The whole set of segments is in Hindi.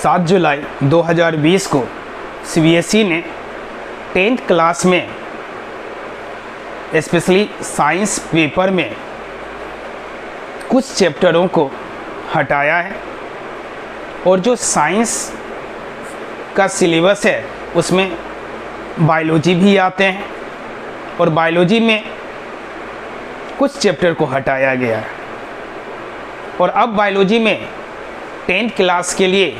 7 जुलाई 2020 को सीबीएसई ने 10th क्लास में स्पेशली साइंस पेपर में कुछ चैप्टरों को हटाया है और जो साइंस का सिलेबस है उसमें बायोलॉजी भी आते हैं और बायोलॉजी में कुछ चैप्टर को हटाया गया है। और अब बायोलॉजी में 10th क्लास के लिए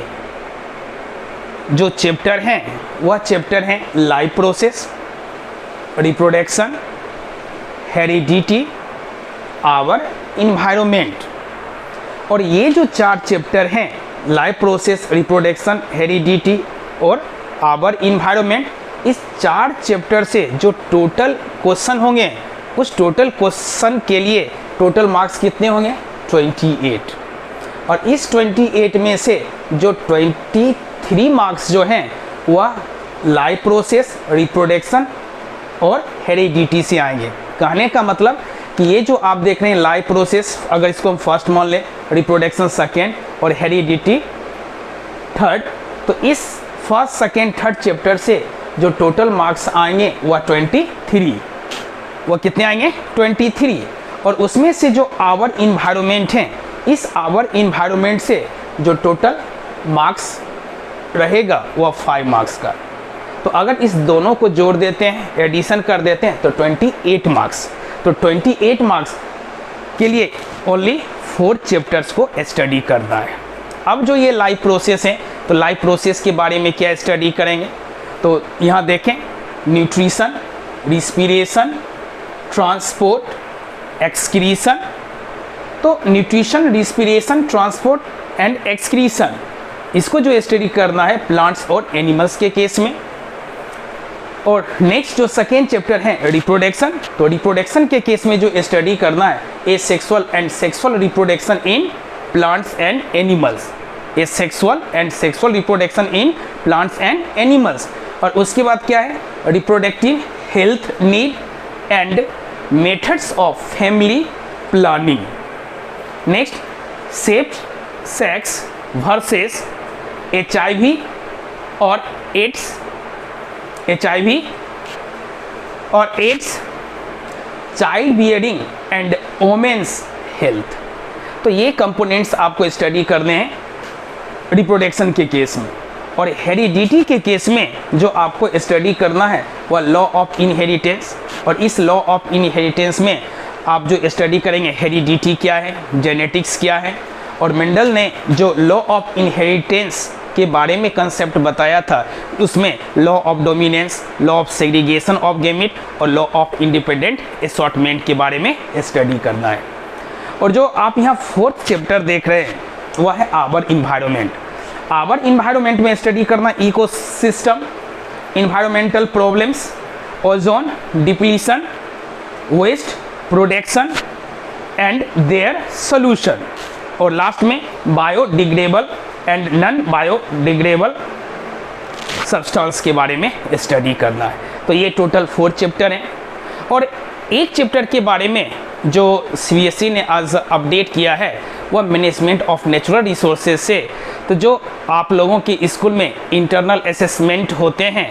जो चैप्टर हैं वह चैप्टर हैं life process, reproduction, heredity, our environment. और ये जो 4 चैप्टर हैं लाइफ प्रोसेस, रिप्रोडक्शन, हेरिडिटी और आवर इन्वायरमेंट, इस 4 चैप्टर से जो टोटल क्वेश्चन होंगे उस टोटल क्वेश्चन के लिए टोटल मार्क्स कितने होंगे? 28। और इस 28 में से जो 23 मार्क्स जो हैं वह लाइफ प्रोसेस, रिप्रोडक्शन और हेरिडिटी से आएंगे। कहने का मतलब कि ये जो आप देख रहे हैं लाइफ प्रोसेस, अगर इसको हम फर्स्ट मान लें, रिप्रोडक्शन सेकेंड और हेरिडिटी थर्ड, तो इस फर्स्ट सेकेंड थर्ड चैप्टर से जो टोटल मार्क्स आएंगे वह 23। वह कितने आएंगे? 23। और उसमें से जो आवर इन्वायरमेंट हैं, इस आवर इन्वायरमेंट से जो टोटल मार्क्स रहेगा वह 5 मार्क्स का। तो अगर इस दोनों को जोड़ देते हैं, एडिशन कर देते हैं तो 28 मार्क्स। तो 28 मार्क्स के लिए ओनली 4 चैप्टर्स को स्टडी करना है। अब जो ये लाइफ प्रोसेस है तो लाइफ प्रोसेस के बारे में क्या स्टडी करेंगे? तो यहाँ देखें, न्यूट्रिशन, रिस्पिरेशन, ट्रांसपोर्ट, एक्सक्रीशन। तो nutrition, respiration, transport and excretion, इसको जो स्टडी करना है प्लांट्स और एनिमल्स के केस में। और नेक्स्ट जो सेकेंड चैप्टर है रिप्रोडक्शन, तो रिप्रोडक्शन के केस में जो स्टडी करना है asexual and sexual reproduction in plants and animals, asexual and sexual reproduction in plants and animals. और उसके बाद क्या है? Reproductive health need and methods of family planning. Next, safe sex versus HIV और एड्स, HIV और AIDS, child bearing and women's health. तो ये कंपोनेंट्स आपको स्टडी करने हैं रिप्रोडक्शन के केस में। और हेरिडिटी के केस में जो आपको स्टडी करना है वह लॉ ऑफ इनहेरिटेंस। और इस लॉ ऑफ इनहेरिटेंस में आप जो स्टडी करेंगे हेरिडिटी क्या है, जेनेटिक्स क्या है। और मेंडल ने जो लॉ ऑफ इनहेरिटेंस के बारे में कंसेप्ट बताया था उसमें law of dominance, law of segregation of gamete और लॉ ऑफ इंडिपेंडेंट असॉर्टमेंट के बारे में स्टडी करना है। और जो आप यहाँ 4th चैप्टर देख रहे हैं वह है आवर इन्वायरमेंट। आवर इन्वायरमेंट में स्टडी करना ecosystem, environmental problems, ozone depletion, waste production and their solution. और लास्ट में biodegradable and non biodegradable substance के बारे में स्टडी करना है। तो ये टोटल 4 चैप्टर हैं। और एक चैप्टर के बारे में जो सीबीएसई ने आज अपडेट किया है वह मैनेजमेंट ऑफ नेचुरल रिसोर्सेज से। तो जो आप लोगों के स्कूल में इंटरनल असेसमेंट होते हैं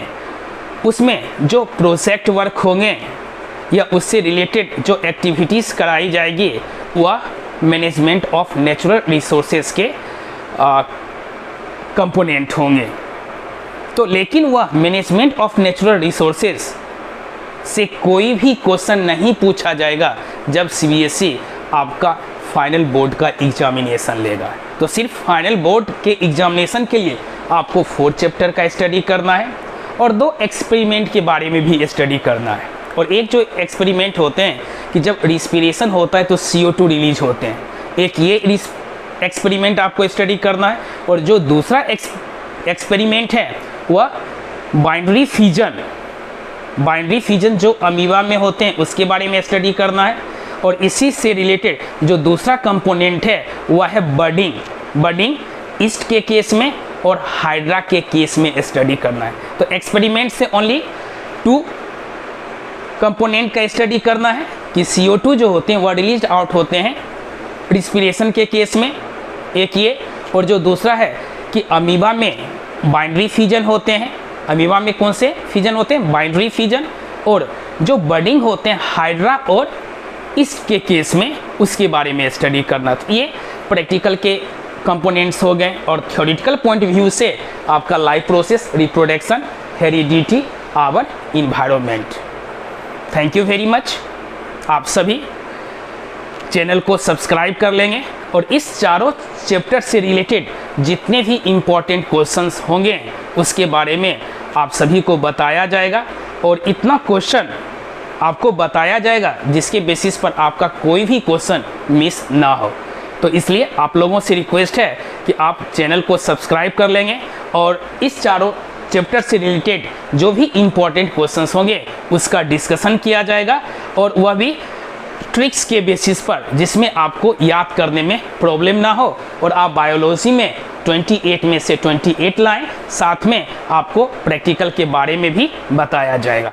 उसमें जो प्रोजेक्ट वर्क होंगे या उससे रिलेटेड जो एक्टिविटीज़ कराई जाएगी वह मैनेजमेंट ऑफ नेचुरल रिसोर्सेज के कंपोनेंट होंगे। तो लेकिन वह मैनेजमेंट ऑफ नेचुरल रिसोर्सेज से कोई भी क्वेश्चन नहीं पूछा जाएगा जब सीबीएसई आपका फाइनल बोर्ड का एग्जामिनेशन लेगा। तो सिर्फ फाइनल बोर्ड के एग्जामिनेशन के लिए आपको 4 चैप्टर का स्टडी करना है और 2 एक्सपेरिमेंट के बारे में भी स्टडी करना है। और एक जो एक्सपेरिमेंट होते हैं कि जब रिस्पिरेशन होता है तो CO2 रिलीज होते हैं, एक ये एक्सपेरिमेंट आपको स्टडी करना है। और जो दूसरा एक्सपेरिमेंट है वह बाइनरी फिजन जो अमीबा में होते हैं उसके बारे में स्टडी करना है। और इसी से रिलेटेड जो दूसरा कंपोनेंट है वह है बर्डिंग ईस्ट के केस में और हाइड्रा के केस में स्टडी करना है। तो एक्सपेरिमेंट से ओनली 2 कंपोनेंट का स्टडी करना है कि CO2 जो होते हैं वह रिलीज आउट होते हैं रिस्पिरेशन के केस में, एक ये, और जो दूसरा है कि अमीबा में बाइनरी फिजन होते हैं। अमीबा में कौन से फिजन होते हैं? Binary fission. और जो बडिंग होते हैं हाइड्रा और ईस्ट के केस में, उसके बारे में स्टडी करना। तो ये प्रैक्टिकल के कंपोनेंट्स हो गए। और थ्योरेटिकल पॉइंट ऑफ व्यू से आपका life process, reproduction, heredity, our environment. Thank you very much. आप सभी चैनल को सब्सक्राइब कर लेंगे और इस चारों चैप्टर से रिलेटेड जितने भी इम्पोर्टेंट क्वेश्चंस होंगे उसके बारे में आप सभी को बताया जाएगा। और इतना क्वेश्चन आपको बताया जाएगा जिसके बेसिस पर आपका कोई भी क्वेश्चन मिस ना हो। तो इसलिए आप लोगों से रिक्वेस्ट है कि आप चैनल को सब्सक्राइब कर लेंगे और इस चारों चैप्टर से रिलेटेड जो भी इम्पोर्टेंट क्वेश्चंस होंगे उसका डिस्कशन किया जाएगा, और वह भी ट्रिक्स के बेसिस पर, जिसमें आपको याद करने में प्रॉब्लम ना हो और आप बायोलॉजी में 28 में से 28 लाएं। साथ में आपको प्रैक्टिकल के बारे में भी बताया जाएगा।